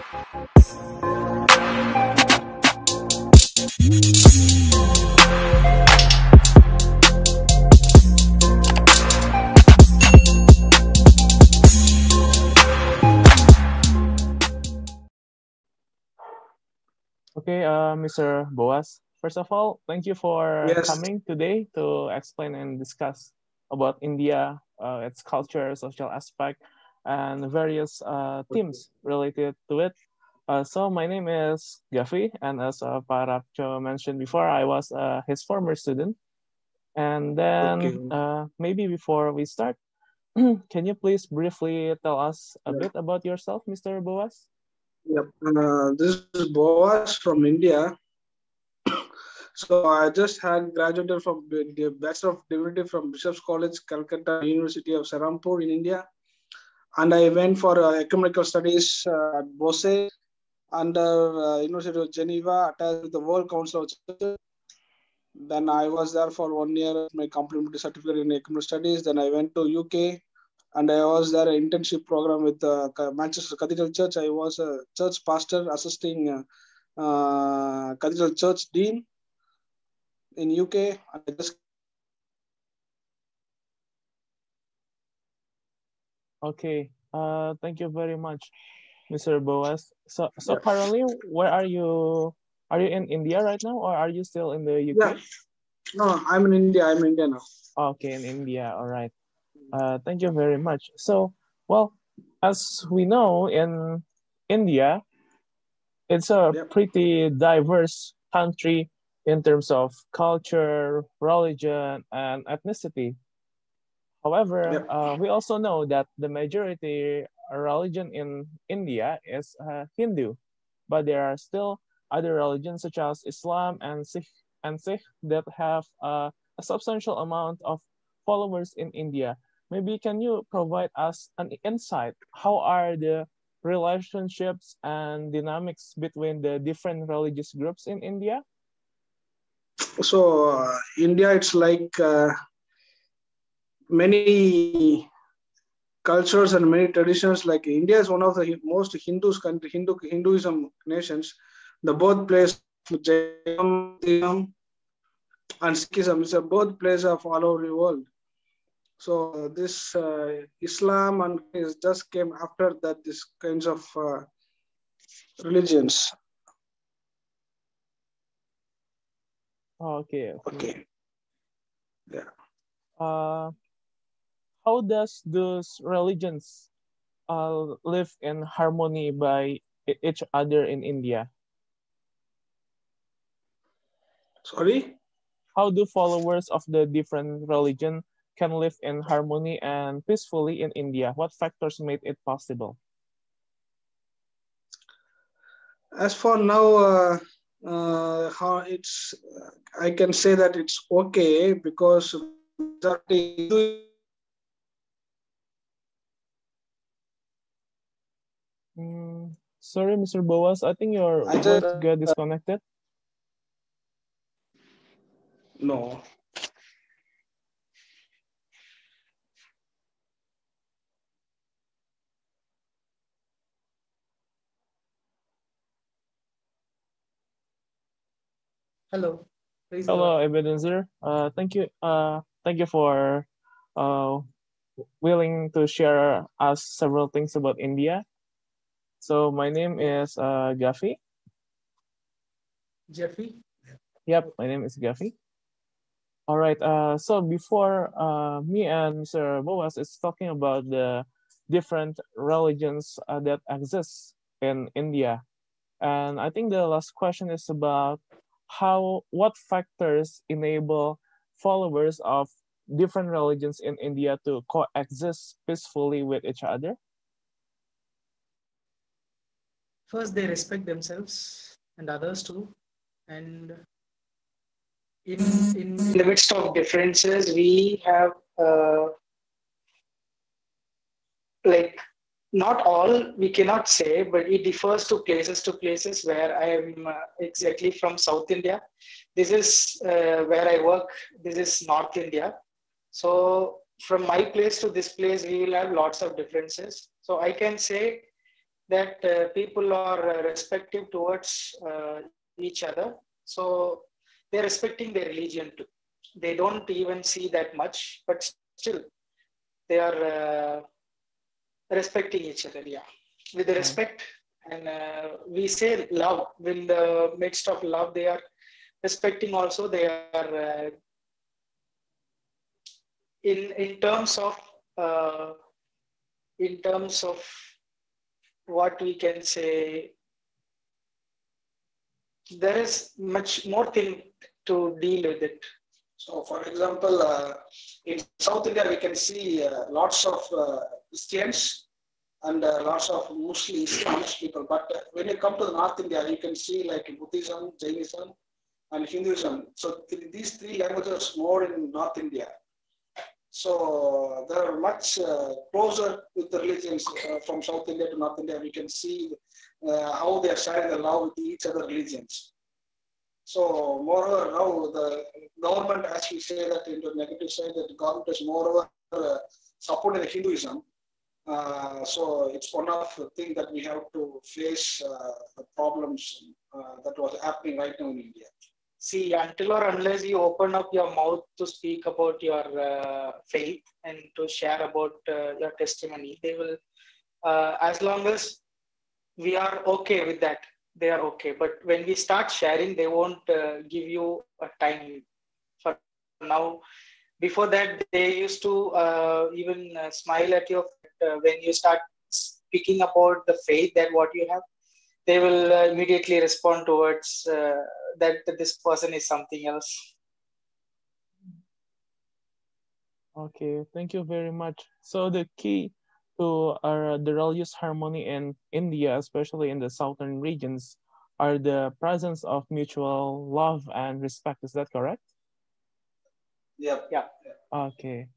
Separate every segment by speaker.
Speaker 1: Okay, Mr. Boas, first of all, thank you for
Speaker 2: Yes,
Speaker 1: coming today to explain and discuss about India, its culture, social aspect, and various themes related to it. So my name is Gafi, and as Parapcho mentioned before, I was his former student. And then
Speaker 2: okay.
Speaker 1: maybe before we start, can you please briefly tell us a bit about yourself, Mr. Boas?
Speaker 2: Yep. This is Boas from India. So I just had graduated from the Bachelor of Divinity from Bishop's College, Calcutta, University of Serampore in India. And I went for ecumenical studies at Bose under University of Geneva, attached with the World Council of Churches. Then I was there for 1 year, my complementary certificate in ecumenical studies. Then I went to UK and I was there an internship program with Manchester Cathedral Church. I was a church pastor assisting Cathedral Church Dean in UK. And I just
Speaker 1: Okay. Thank you very much, Mr. Boas. So
Speaker 2: yeah
Speaker 1: currently, where are you? Are you in India right now, or are you still in the
Speaker 2: yeah
Speaker 1: UK?
Speaker 2: no, I'm in India. I'm in India now.
Speaker 1: Okay, in India. All right. Thank you very much. So, well, as we know, in India, it's a
Speaker 2: Yep.
Speaker 1: pretty diverse country in terms of culture, religion, and ethnicity. However,
Speaker 2: Yep.
Speaker 1: we also know that the majority religion in India is Hindu, but there are still other religions such as Islam and Sikh that have a substantial amount of followers in India. Maybe can you provide us an insight? How are the relationships and dynamics between the different religious groups in India?
Speaker 2: So India, it's like many cultures and many traditions. Like India is one of the most Hindus country, Hinduism nations. The birthplace of Jainism, Buddhism, and Sikhism is a birthplace of all over the world. So this Islam and is just came after that. This kinds of religions.
Speaker 1: Okay, okay.
Speaker 2: Okay. Yeah.
Speaker 1: Uh, how does those religions live in harmony by each other in India?
Speaker 2: Sorry.
Speaker 1: How do followers of the different religion can live in harmony and peacefully in India? What factors made it possible?
Speaker 2: As for now, how it's I can say that it's okay because majority
Speaker 1: Sorry, Mr. Boas, I think your
Speaker 2: I just
Speaker 1: voice got disconnected.
Speaker 2: no.
Speaker 3: Hello, praise the
Speaker 1: Hello,
Speaker 3: Lord.
Speaker 1: Ebenezer. Thank you for uh, willing to share us several things about India. So my name is Gafi.
Speaker 3: Jeffy.
Speaker 1: Yep, my name is Gafi. All right. So before me and Mr. Boas is talking about the different religions that exist in India, and I think the last question is about what factors enable followers of different religions in India to coexist peacefully with each other.
Speaker 3: First, they respect themselves and others too. And in in the midst of differences, we have like not all we cannot say, but it differs to places where I am exactly from South India. This is where I work. This is North India. So from my place to this place, we will have lots of differences. So I can say that people are respective towards each other. So they're respecting their religion too. They don't even see that much, but still they are respecting each other. Yeah, with the
Speaker 1: Oh,
Speaker 3: respect, and we say love. In the midst of love, they are respecting. Also, they are in terms of uh, in terms of what we can say, there is much more thing to deal with it.
Speaker 2: So, for example, in South India, we can see lots of Christians and lots of mostly Islamic people. But when you come to the North India, you can see like Buddhism, Jainism, and Hinduism. So these three languages more in North India. So they are much closer with the religions from South India to North India. We can see how they are sharing the love with each other religions. So moreover, now the government, as we say that into the negative side, that the government is moreover supporting the Hinduism. So it's one of the things that we have to face the problems that was happening right now in India.
Speaker 3: See, until or unless you open up your mouth to speak about your faith and to share about your testimony, they will, as long as we are okay with that, they are okay. But when we start sharing, they won't give you a time. For now, before that, they used to even smile at your face. But when you start speaking about the faith that what you have, they will immediately respond towards that this person is something else.
Speaker 1: okay, thank you very much. So the key to the religious harmony in India, especially in the southern regions, are the presence of mutual love and respect. Is that correct?
Speaker 2: Yep.
Speaker 3: Yeah.
Speaker 1: Okay.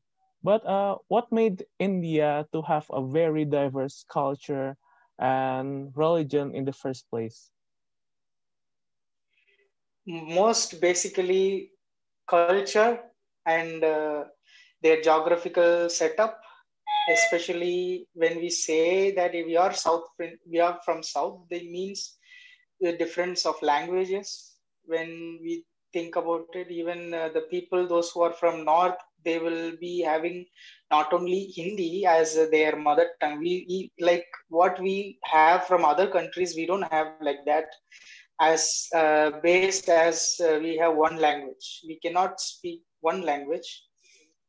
Speaker 1: But what made India to have a very diverse culture and religion in the first place?
Speaker 3: Most basically culture and their geographical setup, especially when we say that if we are we are from south, they means the difference of languages. When we think about it, even the people those who are from north, they will be having not only Hindi as their mother tongue. Like what we have from other countries, we don't have like that, as based as we have one language. We cannot speak one language,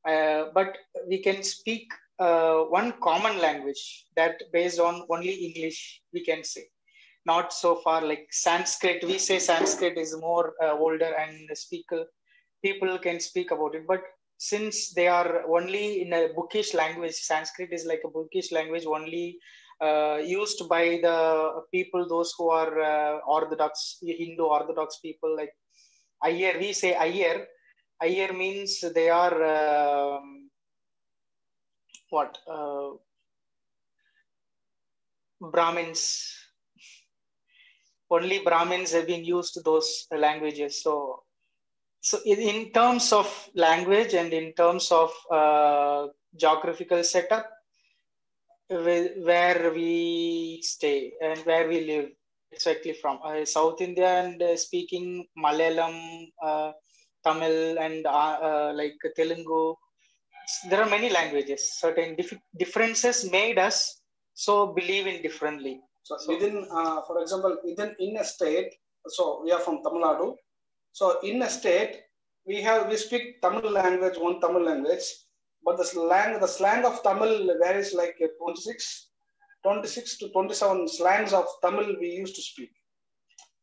Speaker 3: but we can speak one common language that based on only English, we can say. Not so far like Sanskrit. We say Sanskrit is more older and people can speak about it. But since they are only in a bookish language, Sanskrit is like a bookish language only used by the people, those who are Orthodox, Hindu Orthodox people, like Ayer. We say Ayer. Ayer means they are what? Brahmins. Only Brahmins have been used to those languages. So in terms of language and in terms of geographical setup, where we stay and where we live, exactly from South India, and speaking Malayalam, Tamil, and like Telugu. There are many languages. Certain differences made us so believe in differently.
Speaker 2: So within, for example, within in a state, so we are from Tamil Nadu. So in a state, we speak Tamil language, one Tamil language, but the slang of Tamil varies like 26 to 27 slangs of Tamil we used to speak.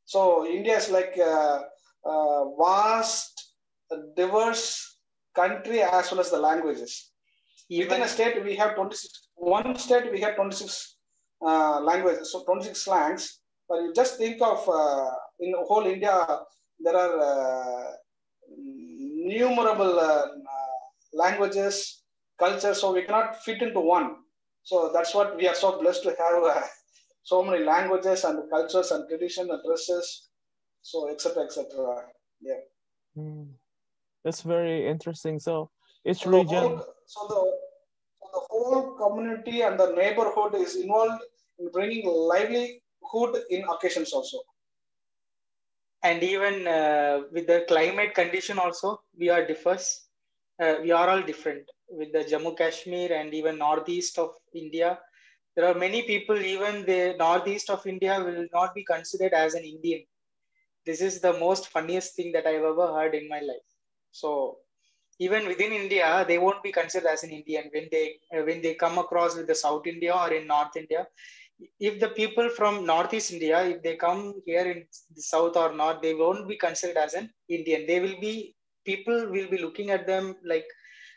Speaker 2: So India is like a vast, diverse country as well as the languages. Within a state, we have 26. One state we have 26 languages, so 26 slangs. But you just think of in whole India, there are innumerable languages, cultures, so we cannot fit into one. So that's what we are so blessed to have so many languages and cultures and tradition and dresses, so etc. etc. Yeah.
Speaker 1: Hmm, that's very interesting. So each
Speaker 2: So the whole
Speaker 1: region,
Speaker 2: so the whole community and the neighborhood is involved bringing livelihood in occasions also.
Speaker 3: And even with the climate condition also, we are differs. We are all different with the Jammu Kashmir and even northeast of India. There are many people, even the northeast of India will not be considered as an Indian. This is the most funniest thing that I've ever heard in my life. So even within India, they won't be considered as an Indian when they come across with the South India or in North India. If the people from Northeast India, if they come here in the South or North, they won't be considered as an Indian. They will be People will be looking at them like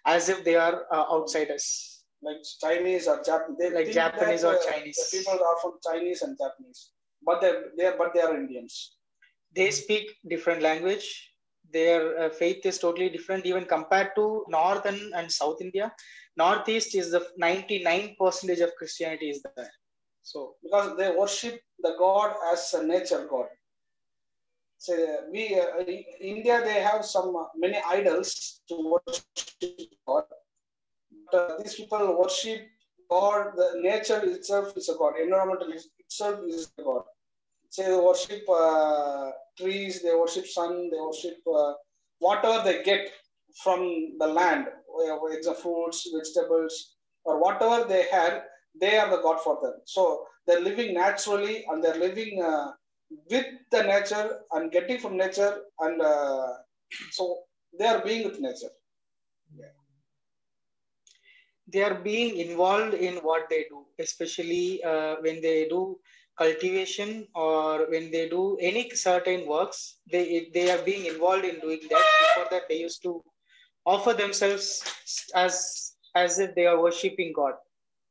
Speaker 3: as if they are outsiders,
Speaker 2: like Chinese or Japanese. They
Speaker 3: like
Speaker 2: think
Speaker 3: Japanese
Speaker 2: that
Speaker 3: or Chinese.
Speaker 2: the people are from Chinese and Japanese, but they are Indians.
Speaker 3: They speak different language. Their faith is totally different, even compared to North and South India. Northeast is the 99% of Christianity is there. So
Speaker 2: because they worship the God as a nature God. So we India, they have some many idols to worship God, but these people worship God. The nature itself is a God. Environmental itself is a God. Say they worship trees, they worship sun, they worship whatever they get from the land, whether fruits, vegetables, or whatever they had, they are the God for them. So they're living naturally and they're living with the nature and getting from nature, and so they are being with nature. Yeah.
Speaker 3: They are being involved in what they do, especially when they do cultivation or when they do any certain works. They are being involved in doing that. Before that, they used to offer themselves as if they are worshipping God.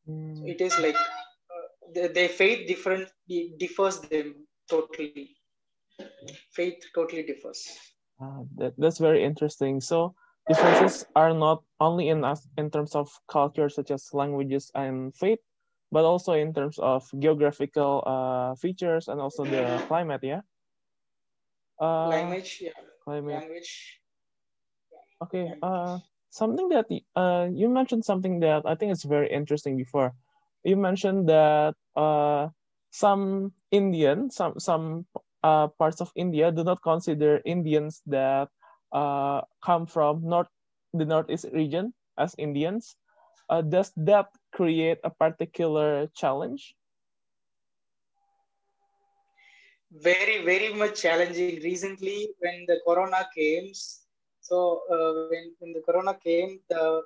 Speaker 3: So it is like their faith differs them totally. Faith totally differs.
Speaker 1: That's very interesting. So differences are not only in terms of culture, such as languages and faith, but also in terms of geographical features and also the climate. Yeah.
Speaker 3: Language, yeah.
Speaker 1: Climate.
Speaker 3: Language.
Speaker 1: Okay. Something that you mentioned something that I think is very interesting before. You mentioned that some parts of India do not consider Indians that come from the northeast region as Indians. Does that create a particular challenge?
Speaker 3: Very, very much challenging. Recently, when the corona came, so when the corona came, the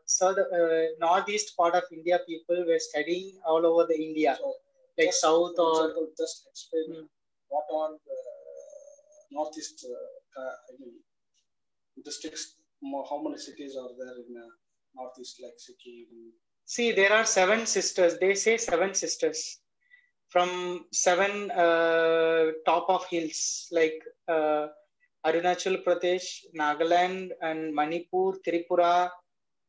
Speaker 3: northeast part of India people were studying all over the India, so like south or
Speaker 2: example, just explain what are the northeast districts. How many cities are there in northeast, like Sikkim?
Speaker 3: See, there are 7 sisters. They say 7 sisters from 7 top of hills like Arunachal Pradesh, Nagaland, and Manipur, Tripura,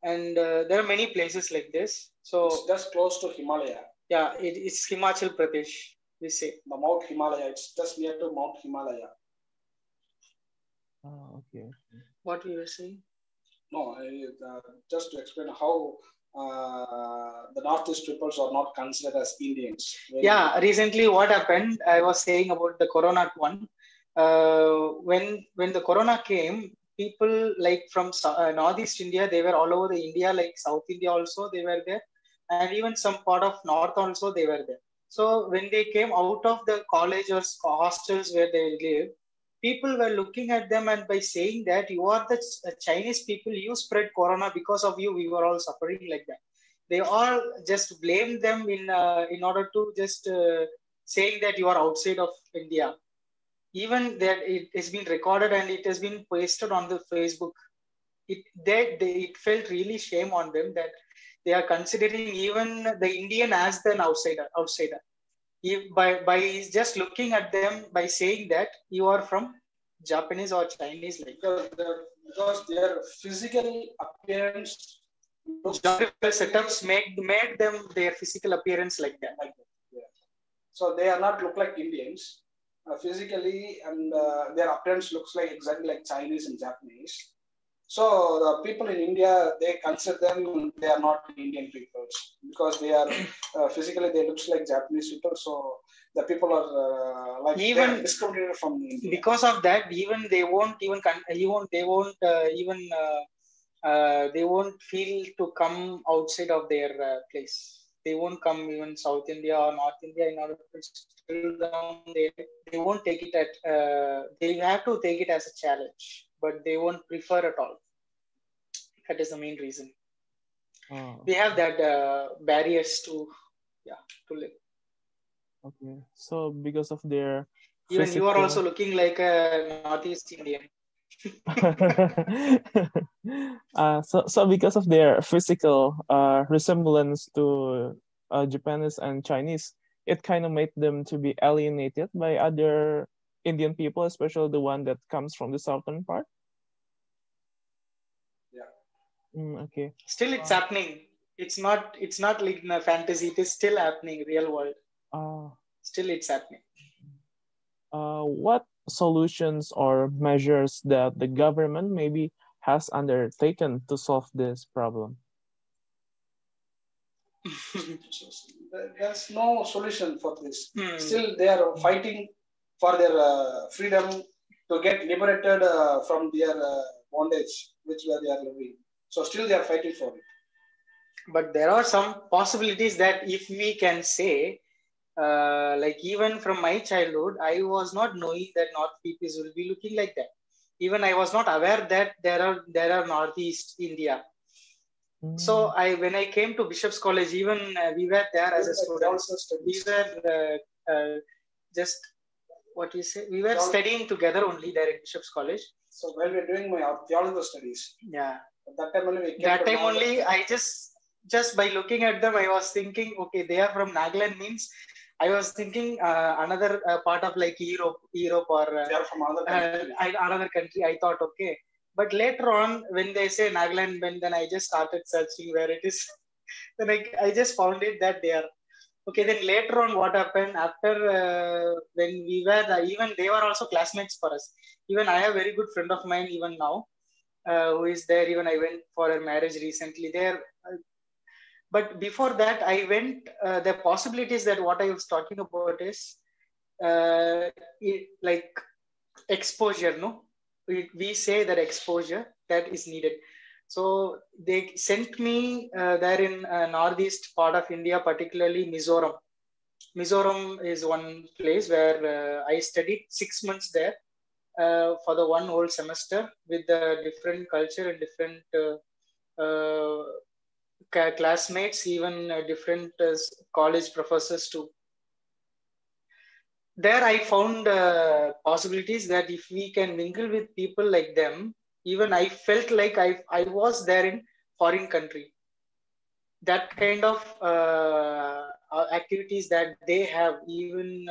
Speaker 3: and there are many places like this. So
Speaker 2: it's just close to Himalaya.
Speaker 3: Yeah, it's Himachal Pradesh. We say
Speaker 2: the Mount Himalaya. It's just near to Mount Himalaya.
Speaker 1: Oh, okay.
Speaker 3: What you were saying?
Speaker 2: No, just to explain how the Northeast peoples are not considered as Indians.
Speaker 3: Yeah, recently what happened? I was saying about the Corona one. When the Corona came, people like from Northeast India, they were all over the India, like South India also they were there, and even some part of North also they were there. So when they came out of the college or hostels where they live, people were looking at them and by saying that you are the Chinese people, you spread Corona, because of you we were all suffering like that. They all just blamed them in order to just saying that you are outside of India. Even that it has been recorded and it has been pasted on the Facebook. It felt really shame on them that they are considering even the Indian as an outsider. By just looking at them, by saying that you are from Japanese or Chinese, like
Speaker 2: because their physical appearance,
Speaker 3: geographical setups made them their physical appearance like that.
Speaker 2: Yeah. So they are not look like Indians physically, and their appearance looks like exactly like Chinese and Japanese. So the people in India, they consider them they are not Indian people because they are physically they looks like Japanese people. So the people are like they are
Speaker 3: Even
Speaker 2: discriminated from India.
Speaker 3: because of that, even they won't even even they won't feel to come outside of their place. They won't come even South India or North India in order to settle down there. They won't take it at. They have to take it as a challenge, but they won't prefer at all. That is the main reason.
Speaker 1: Oh,
Speaker 3: They have that barriers to, yeah, to live.
Speaker 1: okay. So because of their
Speaker 3: Even you are also
Speaker 1: physical
Speaker 3: looking like a Northeast Indian.
Speaker 1: so because of their physical resemblance to Japanese and Chinese, it kind of made them to be alienated by other Indian people, especially the one that comes from the southern part.
Speaker 2: Yeah.
Speaker 1: Okay.
Speaker 3: Still, it's happening. It's not like in a fantasy. It is still happening, real world.
Speaker 1: Uh,
Speaker 3: Still, it's happening.
Speaker 1: what solutions or measures that the government maybe has undertaken to solve this problem?
Speaker 2: There's no solution for this.
Speaker 3: Hmm.
Speaker 2: Still, they are fighting for their freedom to get liberated from their bondage, which where they are living. So still, they are fighting for it.
Speaker 3: But there are some possibilities that if we can say, like even from my childhood, I was not knowing that North people will be looking like that. Even I was not aware that there are Northeast India. So when I came to Bishop's College, even we were there as a students. We were just what you say. We were studying together only there at Bishop's College.
Speaker 2: So while we are doing my theological studies,
Speaker 3: yeah,
Speaker 2: that time only we came
Speaker 3: that
Speaker 2: to
Speaker 3: time
Speaker 2: know
Speaker 3: only I just by looking at them, I was thinking, okay, they are from Nagaland means. I was thinking another part of like Europe or
Speaker 2: they are from another country.
Speaker 3: another country. I thought, okay, but later on, when they say Nagaland, then I just started searching where it is. Then I just found it that they are okay. Then later on, what happened after when we were even they were also classmates for us. Even I have a very good friend of mine even now who is there. Even I went for a marriage recently there. But before that, I went. The possibilities that what I was talking about is like exposure. No, we say that exposure that is needed. So they sent me there in northeast part of India, particularly Mizoram. Mizoram is one place where I studied 6 months there for the one whole semester with the different culture and different classmates, even different college professors too. There I found possibilities that if we can mingle with people like them, even I felt like I was there in foreign country. That kind of activities that they have, even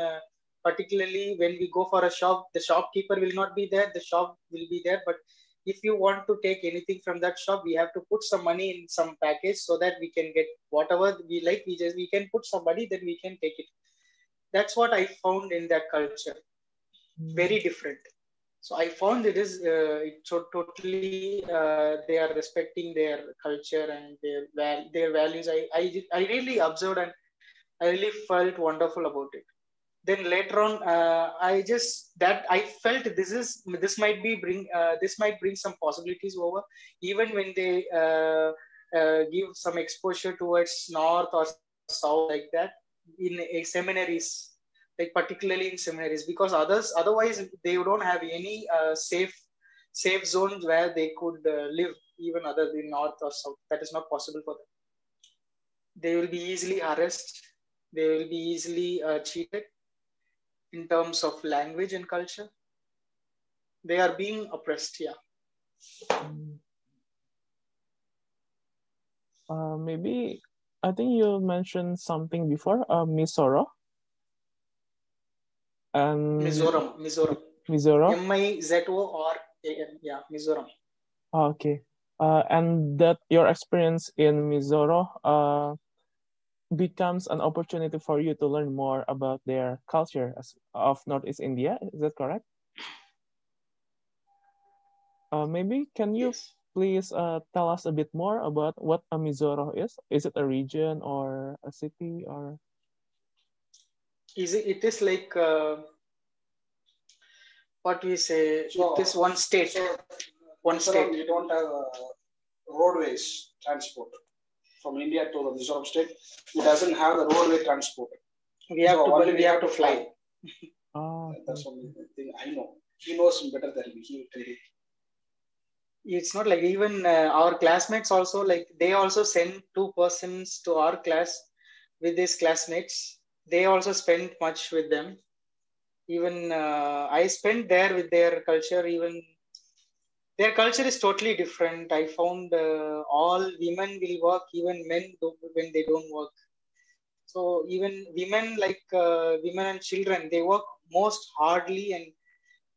Speaker 3: particularly when we go for a shop, the shopkeeper will not be there, the shop will be there, but if you want to take anything from that shop, we have to put some money in some package so that we can get whatever we like. We can put some money, then we can take it. That's what I found in that culture. Very different. So I found it is so totally they are respecting their culture and their values. I really observed and I really felt wonderful about it. Then later on, I just that I felt this might be this might bring some possibilities over, even when they give some exposure towards north or south like that in a seminaries, like particularly in seminaries, because otherwise they don't have any safe zones where they could live, even other than north or south. That is not possible for them. They will be easily harassed. They will be easily cheated in terms of language and culture. They are being oppressed. Yeah.
Speaker 1: Maybe I think you mentioned something before, Misoro and
Speaker 3: Mizoram.
Speaker 1: Mizoro.
Speaker 3: Mizoram. Yeah, Mizoram.
Speaker 1: Okay. And that your experience in Mizoro becomes an opportunity for you to learn more about their culture of Northeast India. Is that correct? Maybe can you
Speaker 3: Yes.
Speaker 1: please tell us a bit more about what a Mizoro is? Is it a region or a city or?
Speaker 3: It is like what we say. It is
Speaker 2: So,
Speaker 3: one state.
Speaker 2: so
Speaker 3: One
Speaker 2: Mizoram,
Speaker 3: state.
Speaker 2: we don't have roadways transport from India to the Mizoram state. It doesn't have the roadway transport.
Speaker 3: We have
Speaker 2: So
Speaker 3: to
Speaker 2: only
Speaker 3: we have to fly.
Speaker 1: Oh,
Speaker 2: That's
Speaker 1: okay.
Speaker 2: only thing I know. He knows better than me. He will tell you.
Speaker 3: It's not like even our classmates also, like they also send two persons to our class with these classmates. They also spend much with them. Even I spent there with their culture. Even their culture is totally different. I found all women will work, even men when they don't work. So even women, like women and children, they work most hardly and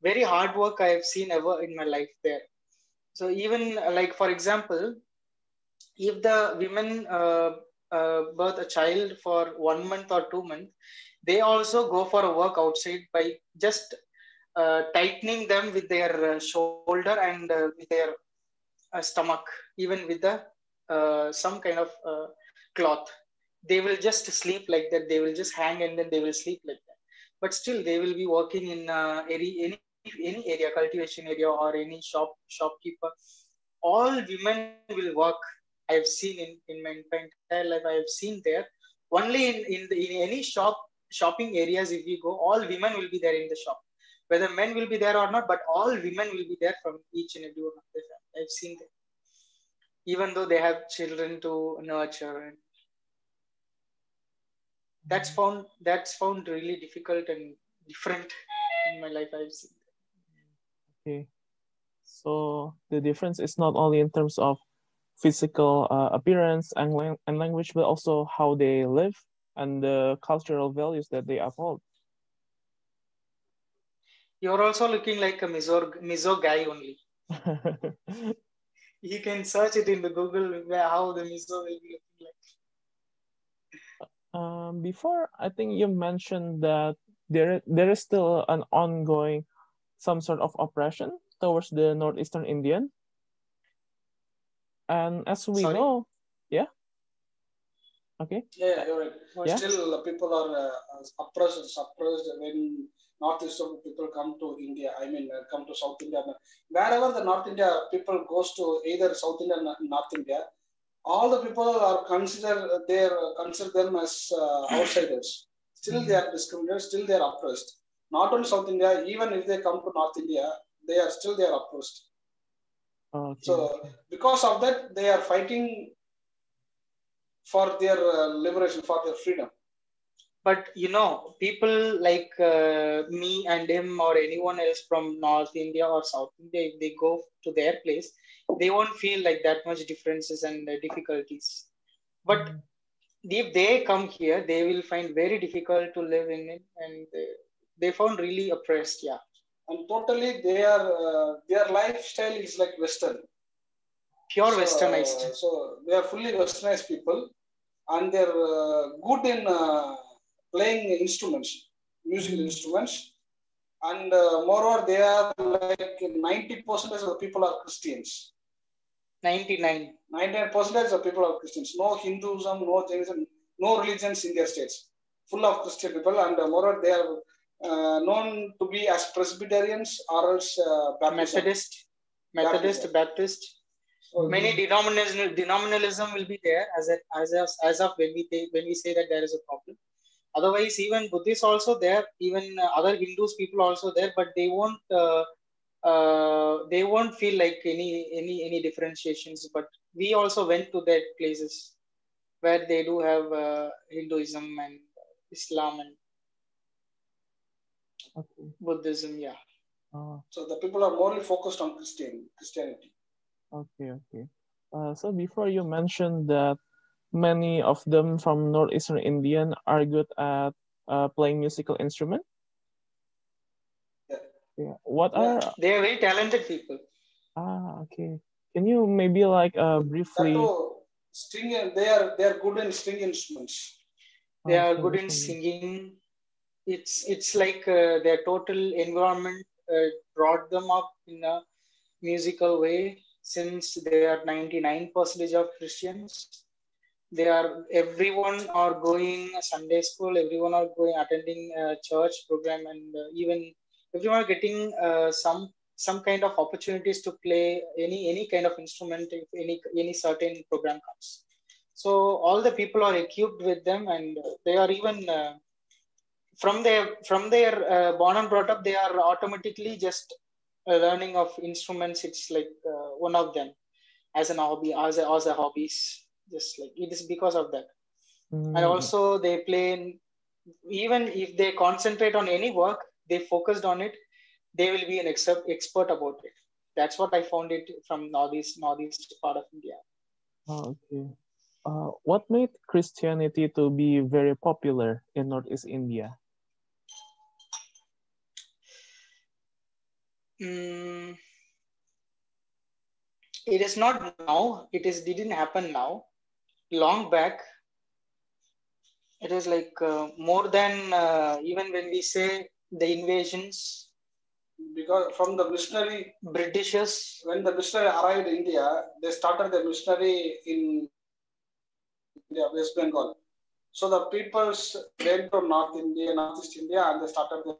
Speaker 3: very hard work I have seen ever in my life there. So even like for example, if the women birth a child for 1 month or 2 months, they also go for a work outside by just tightening them with their shoulder and with their stomach, even with the some kind of cloth. They will just sleep like that. They will just hang and then they will sleep like that. But still, they will be working in any area, cultivation area or any shopkeeper. All women will work. I have seen in my entire life. I have seen there only in any shopping areas. If we go, all women will be there in the shop. Whether men will be there or not, but all women will be there from each and every one of the family. I've seen that, even though they have children to nurture, and that's found really difficult and different in my life. I've seen that.
Speaker 1: Okay. So the difference is not only in terms of physical appearance and, and language, but also how they live and the cultural values that they uphold.
Speaker 3: You're also looking like a miso guy only. You can search it in the Google where how the miso will be looking like.
Speaker 1: Before, I think you mentioned that there is still an ongoing some sort of oppression towards the northeastern Indian, and as we
Speaker 3: Sorry,
Speaker 1: know, yeah, okay,
Speaker 2: Yeah, you're right.
Speaker 3: what?
Speaker 1: yeah,
Speaker 2: Still, people are suppressed when northeastern people come to India. I mean, come to South India. Wherever the North India people goes to either South India or North India, all the people are consider them as outsiders. Still, they
Speaker 1: mm,
Speaker 2: are discriminated. Still, they are oppressed. Not only South India, even if they come to North India, they are oppressed.
Speaker 1: okay,
Speaker 2: So
Speaker 1: okay,
Speaker 2: because of that, they are fighting for their liberation, for their freedom.
Speaker 3: But people like me and him or anyone else from North India or South India, if they go to their place, they won't feel like that much differences and difficulties. But
Speaker 1: mm,
Speaker 3: if they come here, they will find very difficult to live in it, and they found really oppressed. Yeah,
Speaker 2: And totally their lifestyle is like Western.
Speaker 3: pure
Speaker 2: So
Speaker 3: westernized.
Speaker 2: they are fully Westernized people, and they're good in playing instruments, musical
Speaker 1: mm,
Speaker 2: instruments, and moreover, they are like 90% of the people are Christians.
Speaker 3: 99.
Speaker 2: 99% of people are Christians. No Hinduism, no Jainism, no religions in their states. Full of Christian people, and moreover, they are known to be as Presbyterians or else Baptism.
Speaker 3: Methodist,
Speaker 2: Baptism.
Speaker 3: Methodist, Baptist.
Speaker 2: So,
Speaker 3: Many
Speaker 1: mm,
Speaker 3: denominalism will be there as of when we say that there is a problem. Otherwise, even Buddhists also there, even other Hindus people also there, but they won't feel like any differentiations. But we also went to that places where they do have Hinduism and Islam and
Speaker 1: okay,
Speaker 3: Buddhism. Yeah.
Speaker 1: uh,
Speaker 2: so the people are morely focused on Christianity.
Speaker 1: okay, okay. So before you mentioned that many of them from northeastern Indian are good at playing musical instrument.
Speaker 2: Yeah,
Speaker 1: Yeah. What
Speaker 2: yeah.
Speaker 1: are
Speaker 3: They are very talented people.
Speaker 1: okay. Can you maybe like
Speaker 2: That
Speaker 1: briefly
Speaker 2: too, string. They are good in string instruments.
Speaker 3: They are
Speaker 1: string
Speaker 3: good in
Speaker 1: instrument?
Speaker 3: singing. It's like their total environment brought them up in a musical way. since they are 99% of Christians. They are everyone are going Sunday school, everyone are going attending church program, and even everyone are getting some kind of opportunities to play any kind of instrument if any certain program comes. So all the people are equipped with them, and they are even from their born and brought up, they are automatically just learning of instruments. It's like one of them as an hobby, as a hobbies, just like it is because of that. And
Speaker 1: Mm,
Speaker 3: also they play, even if they concentrate on any work, they focused on it, they will be an expert about it. That's what I found it from northeast part of India.
Speaker 1: okay. What made Christianity to be very popular in Northeast India?
Speaker 3: mm, it is not now, didn't happen now. Long back, it was like more than even when we say the invasions,
Speaker 2: Because from the missionary,
Speaker 3: Britishers.
Speaker 2: when the missionary arrived in India, they started the missionary in India, West Bengal. So the peoples went to North India, Northeast India, and they started the.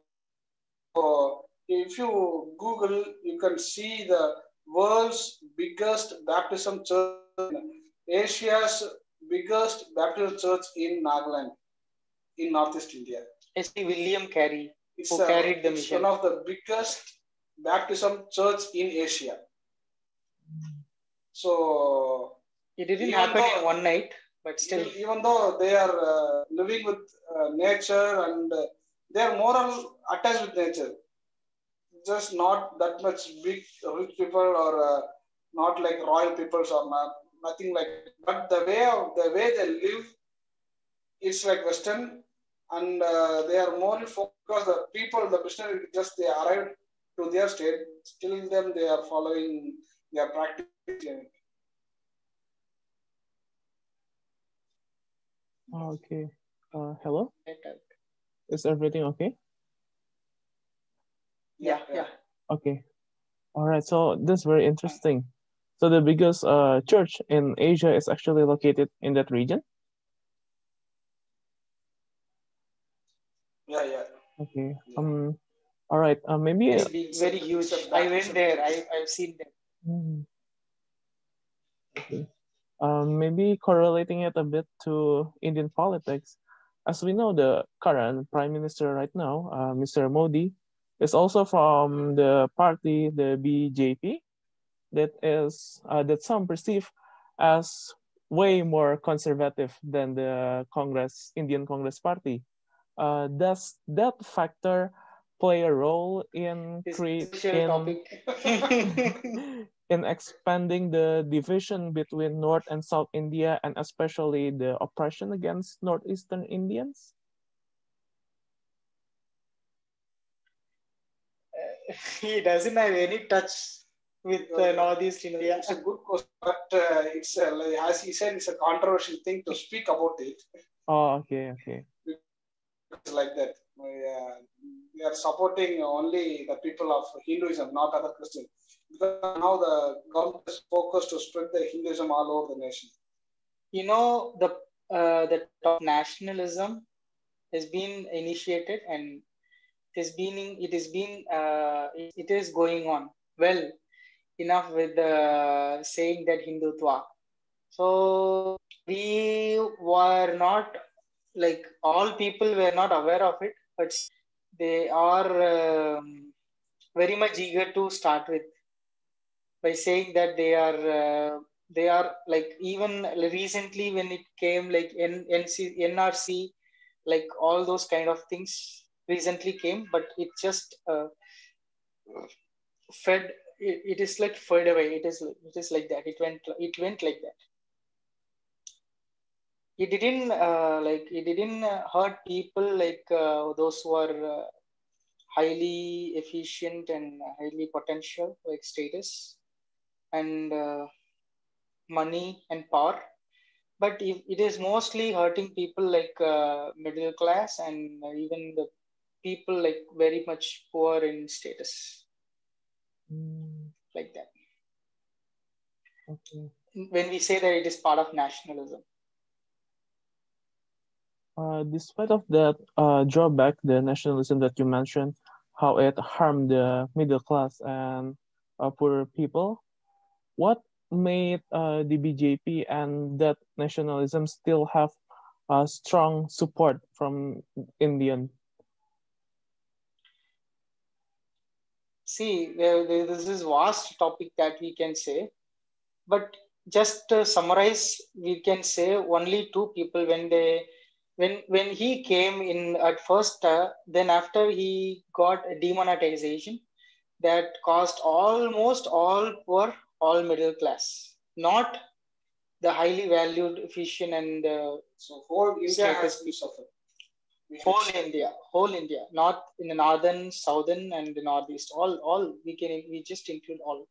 Speaker 2: So if you Google, you can see the world's biggest baptism church, Asia's biggest baptism church in Nagaland, in Northeast India.
Speaker 3: Especially William Carey,
Speaker 2: It's
Speaker 3: who carried the
Speaker 2: it's
Speaker 3: mission.
Speaker 2: one of the biggest baptism church in Asia. So
Speaker 3: It didn't happen in one night, but still.
Speaker 2: even though they are living with nature, and they are moral attached with nature, just not that much big rich people, or not like royal peoples, or not, nothing like that. But the way they live, it's like Western, and they are more focused, because the people, the missionary, just they arrived to their state, still them they are following, they are practicing.
Speaker 1: Okay. Hello?
Speaker 3: uh,
Speaker 1: Is everything okay?
Speaker 3: yeah.
Speaker 1: Okay. All right. So this is very interesting. So the biggest church in Asia is actually located in that region.
Speaker 2: Yeah.
Speaker 1: Okay. All right. Maybe.
Speaker 3: Very big, very huge. I went there. I've seen them.
Speaker 1: Mm, okay. Maybe correlating it a bit to Indian politics, as we know, the current prime minister right now, Mr. Modi, is also from the party, the BJP, that some perceive as way more conservative than the Indian Congress Party. Does that factor play a role in
Speaker 3: This is a
Speaker 1: create
Speaker 3: special topic.
Speaker 1: in expanding the division between North and South India, and especially the oppression against Northeastern Indians?
Speaker 3: He doesn't have any touch with Northeast India.
Speaker 2: It's a good question, but it's like, as he said, it's a controversial thing to speak about it.
Speaker 1: Oh, okay.
Speaker 2: It's like that. We are supporting only the people of Hinduism, not other Christians. Because now the government is focused to spread the Hinduism all over the nation.
Speaker 3: You know, the top nationalism has been initiated, and it is going on well enough with the saying that Hindutva. So we were not, like, all people were not aware of it, but they are very much eager to start with, by saying that they are like, even recently when it came like NRC, like all those kind of things recently came, but it just fed it is like fed away. It is like that. It went like that. It didn't hurt people, like those who are highly efficient and highly potential, like status and money and power. But it is mostly hurting people like middle class, and even the people like very much poor in status,
Speaker 1: Mm,
Speaker 3: like that.
Speaker 1: Okay.
Speaker 3: when we say that it is part of nationalism.
Speaker 1: Despite of that drawback, the nationalism that you mentioned, how it harmed the middle class and poor people, what made the BJP and that nationalism still have strong support from Indian?
Speaker 3: See, this is vast topic that we can say, but just to summarize, we can say only two people when he came in at first, then after he got a demonetization that caused almost all poor, all middle class, not the highly valued, efficient, and
Speaker 2: So whole India has
Speaker 3: status
Speaker 2: been
Speaker 3: people.
Speaker 2: suffered.
Speaker 3: Whole India, not in the northern, southern, and the northeast. All we just include all.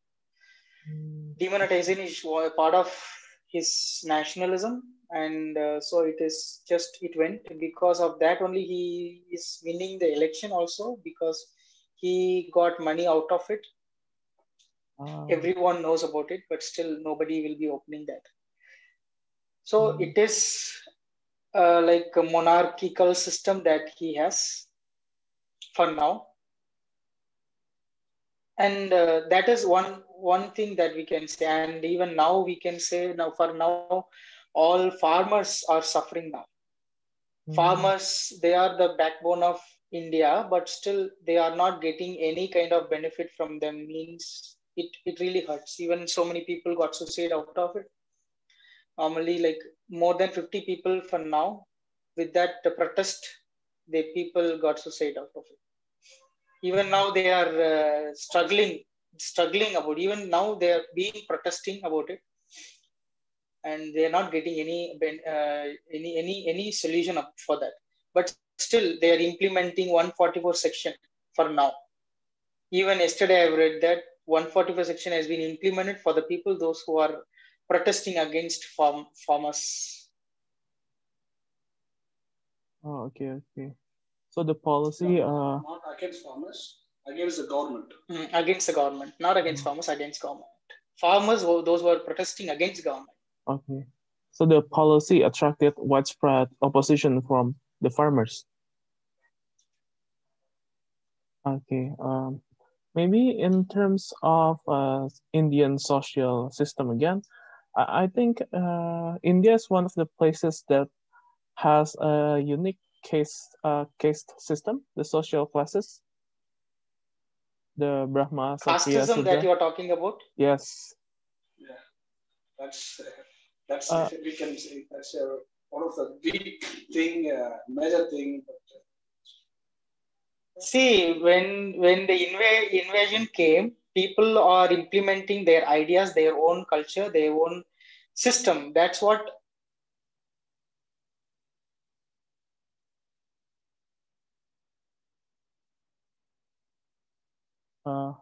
Speaker 1: Mm,
Speaker 3: Demonetization is a part of his nationalism, and so it is just it went because of that only he is winning the election also because he got money out of it.
Speaker 1: uh,
Speaker 3: Everyone knows about it, but still nobody will be opening that. So
Speaker 1: mm,
Speaker 3: it is like a monarchical system that he has for now, and that is one thing that we can say. And even now we can say now for now, all farmers are suffering now.
Speaker 1: mm,
Speaker 3: Farmers, they are the backbone of India, but still they are not getting any kind of benefit from them. Means it really hurts. Even so many people got suicide out of it. Normally, like more than 50 people for now. With that the protest, the people got suicide out of it. Even now they are struggling about. Even now they are being protesting about it, and they are not getting any solution up for that. But still they are implementing 144 section for now. Even yesterday I read that 144 section has been implemented for the people those who are protesting against farmers.
Speaker 1: oh, okay, okay. So the policy,
Speaker 2: Not against farmers, against the government.
Speaker 3: Against the government, not against farmers, against government. Farmers, those who are protesting against government.
Speaker 1: okay. So the policy attracted widespread opposition from the farmers. Okay. Maybe in terms of Indian social system again, I think India is one of the places that has a unique caste system, the social classes, the Brahma, Satriya,
Speaker 3: Casteism that
Speaker 1: Sudra.
Speaker 3: you are talking about.
Speaker 1: Yes.
Speaker 2: Yeah, that's that's
Speaker 1: Uh,
Speaker 2: we can say that's one of the big thing, major thing.
Speaker 3: See, when the invasion came, people are implementing their ideas, their own culture, their own system. That's what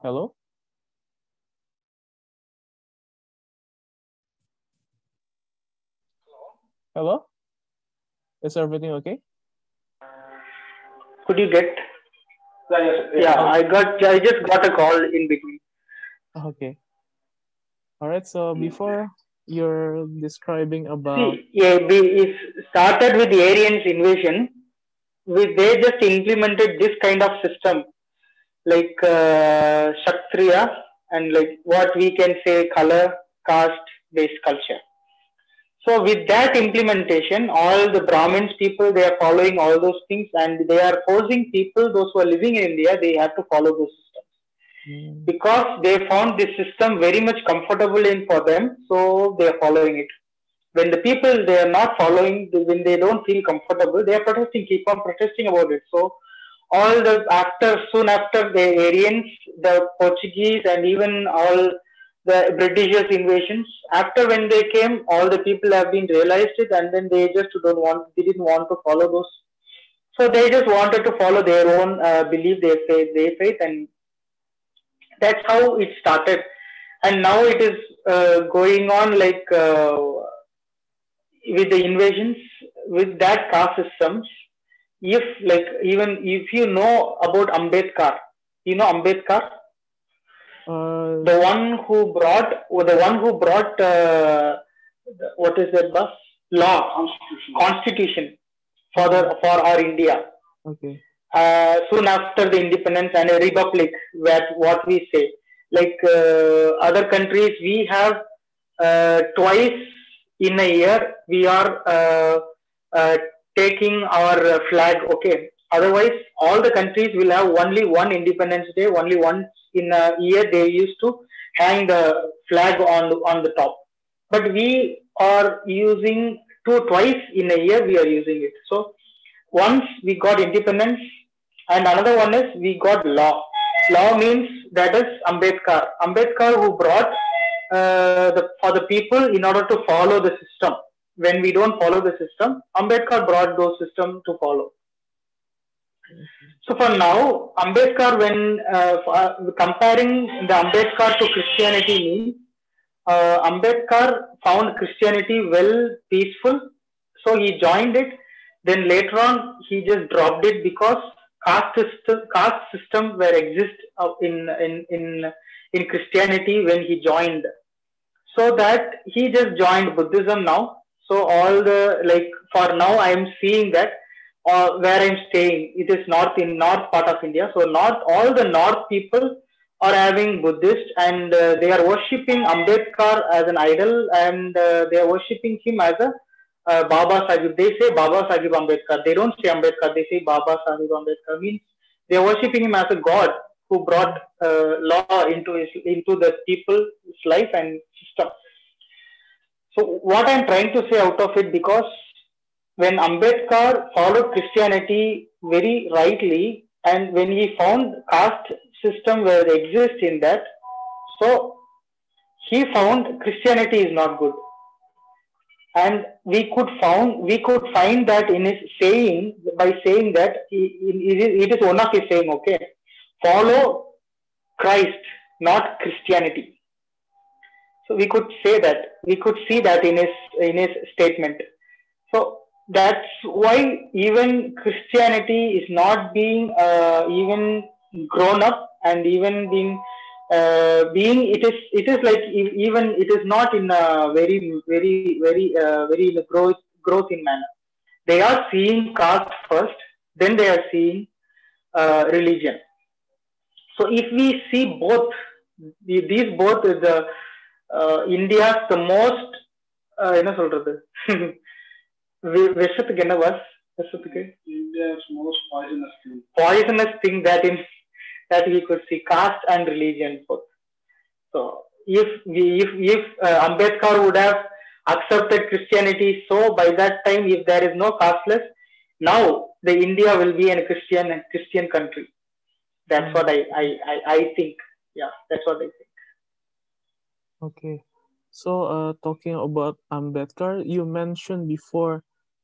Speaker 1: hello, hello. Is everything okay?
Speaker 3: could you get?
Speaker 2: Yeah, yes,
Speaker 3: Yeah,
Speaker 2: yeah.
Speaker 1: Oh,
Speaker 3: I just got a call in between.
Speaker 1: okay. All right. So before you're describing about
Speaker 3: See, yeah, it started with the Aryans invasion. They just implemented this kind of system like Kshatriya and like what we can say color caste based culture. So with that implementation, all the Brahmins people they are following all those things, and they are forcing people those who are living in India they have to follow those systems
Speaker 1: mm,
Speaker 3: because they found this system very much comfortable in for them, so they are following it. When the people they are not following, when they don't feel comfortable, they are protesting, keep on protesting about it. So all the after soon after the Aryans, the Portuguese, and even all the Britishers invasions, after when they came, all the people have been realized it, and then they just don't want, they didn't want to follow those. So they just wanted to follow their own belief, their faith, and that's how it started. And now it is going on like with the invasions, with that caste systems. If like even if you know about Ambedkar, you know Ambedkar.
Speaker 1: Uh,
Speaker 4: The one who brought what is that bus? Law, constitution for
Speaker 1: mm,
Speaker 4: for our India.
Speaker 1: okay.
Speaker 4: Soon after the independence and a republic, where what we say, like other countries, we have twice in a year we are uh, taking our flag. Okay. Otherwise, all the countries will have only one Independence Day. Only once in a year they used to hang the flag on the top. But we are using twice in a year. We are using it. So once we got independence, and another one is we got law. Law means that is Ambedkar. Ambedkar who brought for the people in order to follow the system. When we don't follow the system, Ambedkar brought those systems to follow. So for now, Ambedkar, when comparing the Ambedkar to Christianity means Ambedkar found Christianity well peaceful, so he joined it. Then later on, he just dropped it because caste system were exist in Christianity when he joined. So that he just joined Buddhism now. So all the like for now, I am seeing that where I'm staying, it is north part of India. So not all the north people are having Buddhist, and they are worshipping Ambedkar as an idol, and they are worshipping him as a Baba Sahib. They say Baba Sahib Ambedkar. They don't say Ambedkar. They say Baba Sahib Ambedkar. Means they are worshipping him as a god who brought law into the people's life and system. So what I'm trying to say out of it, because when Ambedkar followed Christianity very rightly, and when he found caste system where they exist in that, so he found Christianity is not good, and we could find that in his saying by saying that it is one of his saying. Okay, follow Christ, not Christianity. So we could say that we could see that in his statement. So that's why even Christianity is not being even grown up, and even being it is like even it is not in a very in a growth in manner. They are seeing caste first, then they are seeing religion. So if we see both these both is the India's the most என்ன சொல்றது விஷத்துக்கு என்ன was விஷத்துக்கு
Speaker 2: India's most
Speaker 4: poisonous thing that we could see caste and religion both. So if Ambedkar would have accepted Christianity, so by that time if there is no casteless, now the India will be a Christian country. That's what I think. Yeah, that's what I think.
Speaker 1: Okay. So, talking about Ambedkar, you mentioned before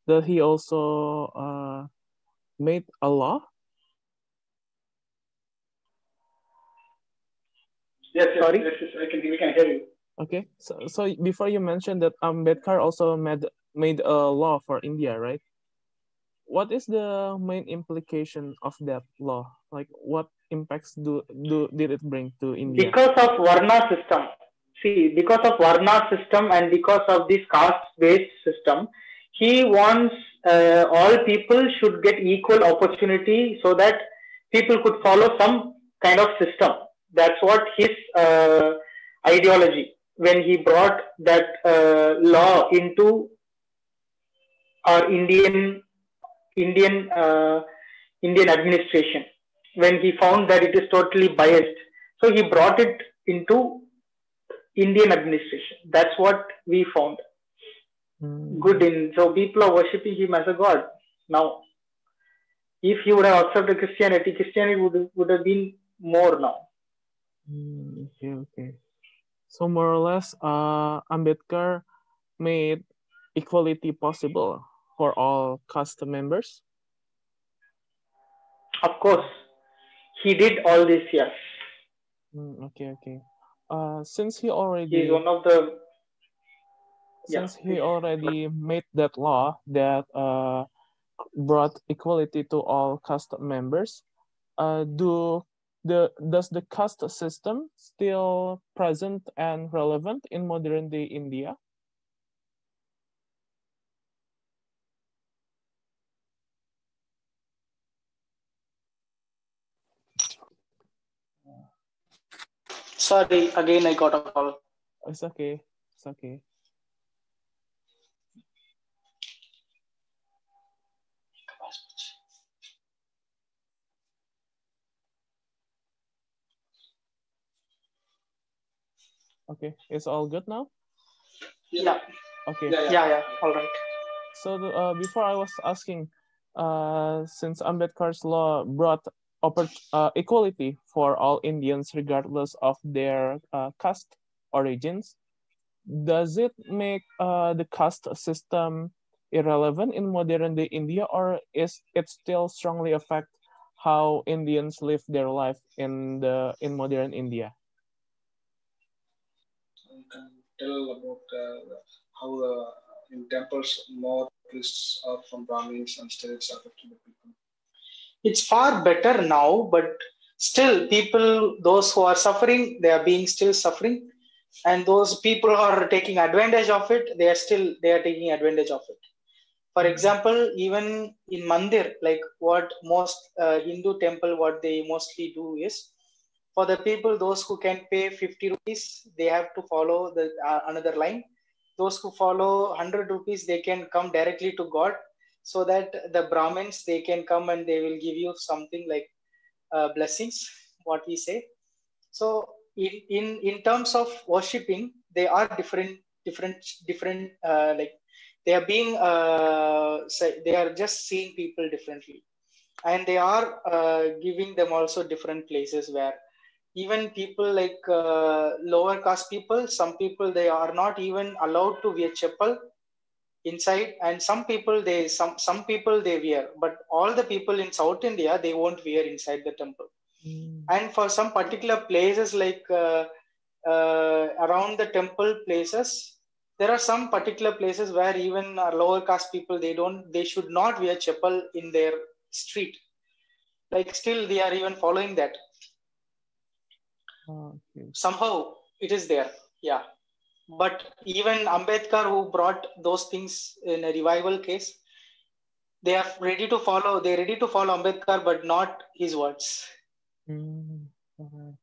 Speaker 1: that he also made a law.
Speaker 4: Yes, sorry. Yes, we can hear you.
Speaker 1: Okay. So before you mentioned that Ambedkar also made a law for India, right? What is the main implication of that law? Like, what impacts did it bring to India?
Speaker 4: Because of Varna system. See, because of Varna system and because of this caste-based system, he wants all people should get equal opportunity so that people could follow some kind of system. That's what his ideology when he brought that law into our Indian administration. When he found that it is totally biased, so he brought it into Indian administration. That's what we found. Good in so people are worshipping him as a god now. If he would have accepted Christianity, would have been more now.
Speaker 1: Okay. So more or less, Ambedkar made equality possible for all caste members.
Speaker 4: Of course, he did all this. Yes.
Speaker 1: Okay. Since he already
Speaker 4: He's one of the
Speaker 1: he already made that law that brought equality to all caste members, do Does the caste system still present and relevant in modern day India?
Speaker 3: Sorry, again I got a call.
Speaker 1: It's okay. It's okay. Okay, it's all good now?
Speaker 3: Yeah.
Speaker 1: Okay.
Speaker 3: Yeah. All right.
Speaker 1: So before I was asking, since Ambedkar's law brought equality for all Indians regardless of their caste origins, does it make the caste system irrelevant in modern day India, or is it still strongly affect how Indians live their life in modern India?
Speaker 2: You can tell about how in temples more priests are from Brahmins and still it's affecting the people.
Speaker 3: It's far better now, but still people, those who are suffering, they are being still suffering. And those people who are taking advantage of it, they are taking advantage of it. For example, even in mandir, like what most Hindu temple, what they mostly do is, for the people, those who can pay 50 rupees, they have to follow the another line. Those who follow 100 rupees, they can come directly to God, so that the Brahmins, they can come and they will give you something like blessings, what we say. So in terms of worshipping, they are different. Like they are being they are just seeing people differently, and they are giving them also different places where even people like lower caste people, some people they are not even allowed to wear chapel inside, and some people they wear, but all the people in South India they won't wear inside the temple. And for some particular places like around the temple places, there are some particular places where even lower caste people they should not wear chapel in their street, like still they are even following that.
Speaker 1: Okay.
Speaker 3: Somehow it is there, yeah. But even Ambedkar, who brought those things in a revival case, they're ready to follow Ambedkar, but not his words.
Speaker 1: Alright.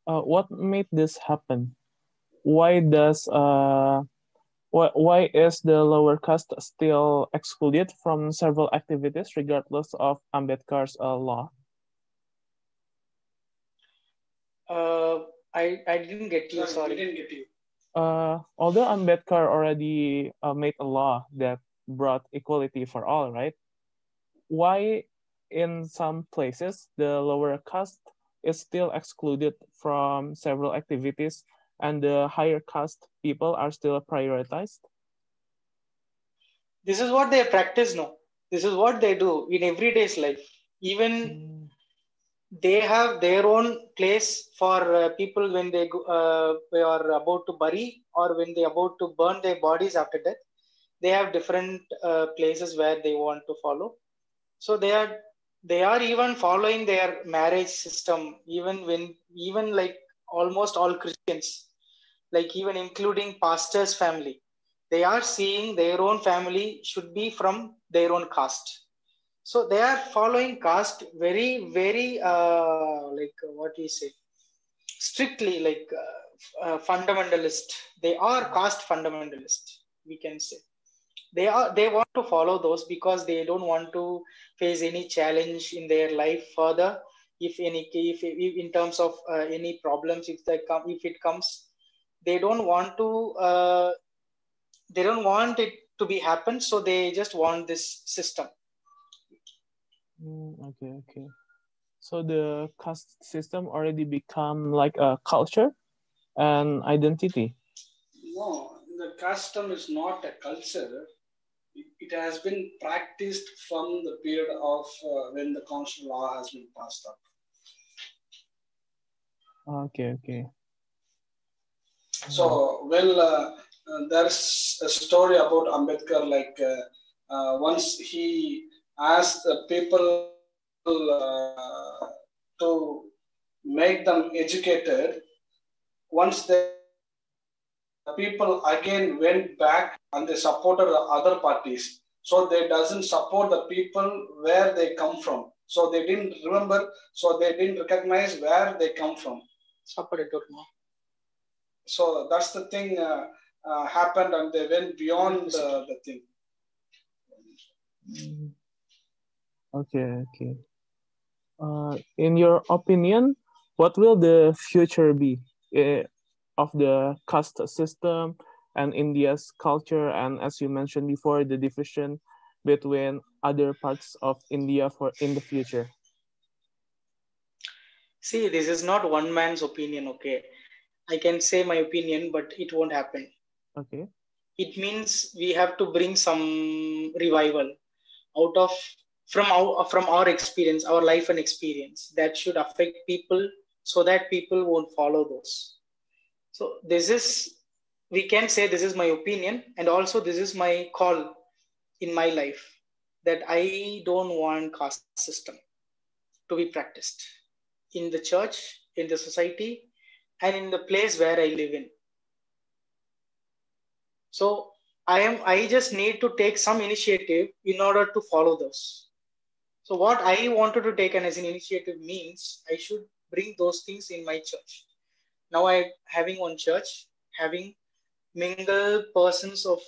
Speaker 1: What made this happen? Why is the lower caste still excluded from several activities regardless of Ambedkar's law?
Speaker 3: I didn't get you. Sorry.
Speaker 2: I didn't get you.
Speaker 1: Although Ambedkar already made a law that brought equality for all, right? Why in some places the lower caste is still excluded from several activities and the higher caste people are still prioritized?
Speaker 3: This is what they practice now. This is what they do in everyday's life. Even they have their own place for people when they are about to bury, or when they are about to burn their bodies after death. They have different places where they want to follow. So they are even following their marriage system, even like almost all Christians, like even including pastor's family, they are seeing their own family should be from their own caste. So they are following caste very, very like what we say, strictly, like fundamentalist. They are caste fundamentalist, we can say. They want to follow those because they don't want to face any challenge in their life further. If in terms of any problems, if it comes, they don't want to they don't want it to be happen, so they just want this system.
Speaker 1: Okay. So the caste system already become like a culture and identity.
Speaker 2: No, the custom is not a culture. It has been practiced from the period of when the constitutional law has been passed up.
Speaker 1: Okay.
Speaker 2: So, there's a story about Ambedkar. Like once he asked the people to make them educated. Once they people again went back and they supported the other parties. So they doesn't support the people where they come from. So they didn't remember. So they didn't recognize where they come from. So that's the thing happened, and they went beyond the thing.
Speaker 1: Okay, okay. In your opinion, what will the future be of the caste system and India's culture, and as you mentioned before, the division between other parts of India for in the future?
Speaker 3: See, this is not one man's opinion, okay? I can say my opinion, but it won't happen.
Speaker 1: Okay.
Speaker 3: It means we have to bring some revival out of from our experience, our life and experience that should affect people so that people won't follow those. So this is, we can say this is my opinion, and also this is my call in my life, that I don't want caste system to be practiced in the church, in the society, and in the place where I live in. So I just need to take some initiative in order to follow those. So what I wanted to take as an initiative means I should bring those things in my church. Now I having one church, having mingle persons of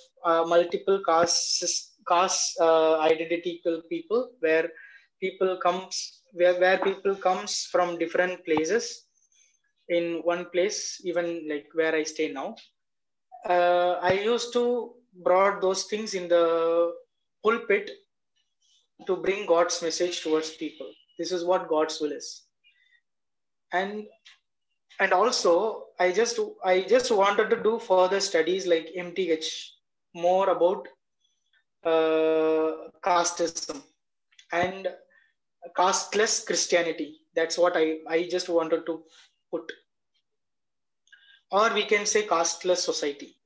Speaker 3: multiple caste identical people, where people comes from different places in one place, even like where I stay now. I used to brought those things in the pulpit to bring God's message towards people. This is what God's will is. And also I just wanted to do further studies like MTH, more about casteism and casteless Christianity. That's what I just wanted to put, or we can say casteless society.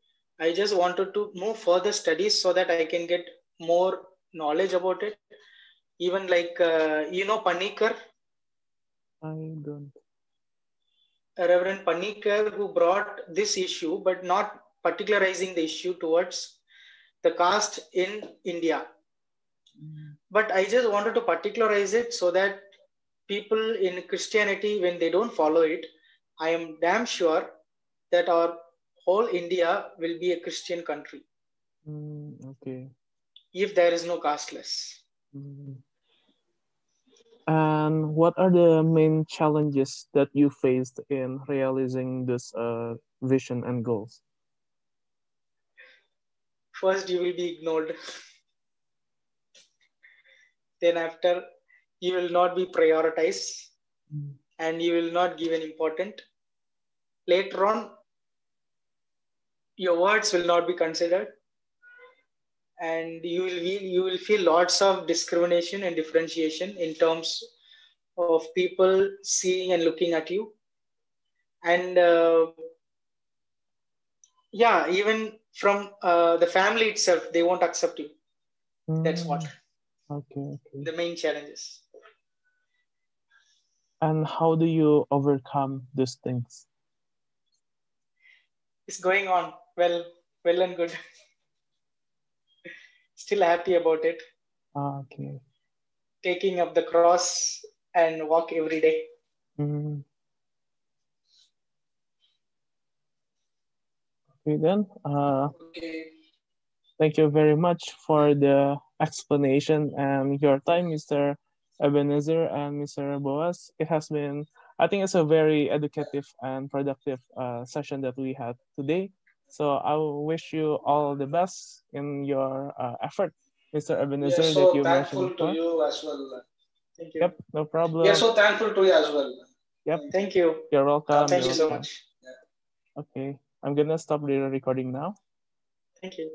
Speaker 3: I just wanted to move further studies so that I can get more knowledge about it. Even like Panikar,
Speaker 1: I don't.
Speaker 3: Reverend Panikar, who brought this issue, but not particularizing the issue towards the caste in India. But I just wanted to particularize it so that people in Christianity, when they don't follow it, I am damn sure that our whole India will be a Christian country.
Speaker 1: Okay.
Speaker 3: If there is no casteless.
Speaker 1: And what are the main challenges that you faced in realizing this vision and goals?
Speaker 3: First, you will be ignored. Then after, you will not be prioritized and you will not give an important. Later on, your words will not be considered, and you will feel lots of discrimination and differentiation in terms of people seeing and looking at you. And yeah, even from the family itself, they won't accept you. That's what.
Speaker 1: Okay.
Speaker 3: The main challenges.
Speaker 1: And how do you overcome these things?
Speaker 3: It's going on well and good. Still happy about it.
Speaker 1: Okay.
Speaker 3: Taking up the cross and walk every day.
Speaker 1: Okay then.
Speaker 3: Okay.
Speaker 1: Thank you very much for the explanation and your time, Mr. Ebenezer and Mr. Boas. It has been, I think it's a very educative and productive session that we had today. So I wish you all the best in your effort, Mr. Ebenezer,
Speaker 2: We are
Speaker 1: that you
Speaker 2: so
Speaker 1: mentioned
Speaker 2: thankful to
Speaker 1: before.
Speaker 2: you as well.
Speaker 3: Thank you.
Speaker 1: Yep, no problem.
Speaker 2: We are so thankful to you as well.
Speaker 1: Yep.
Speaker 3: Thank you.
Speaker 1: You're welcome.
Speaker 3: Thank you
Speaker 1: You're
Speaker 3: so
Speaker 1: welcome.
Speaker 3: much.
Speaker 1: Okay, I'm gonna stop the recording now.
Speaker 3: Thank you.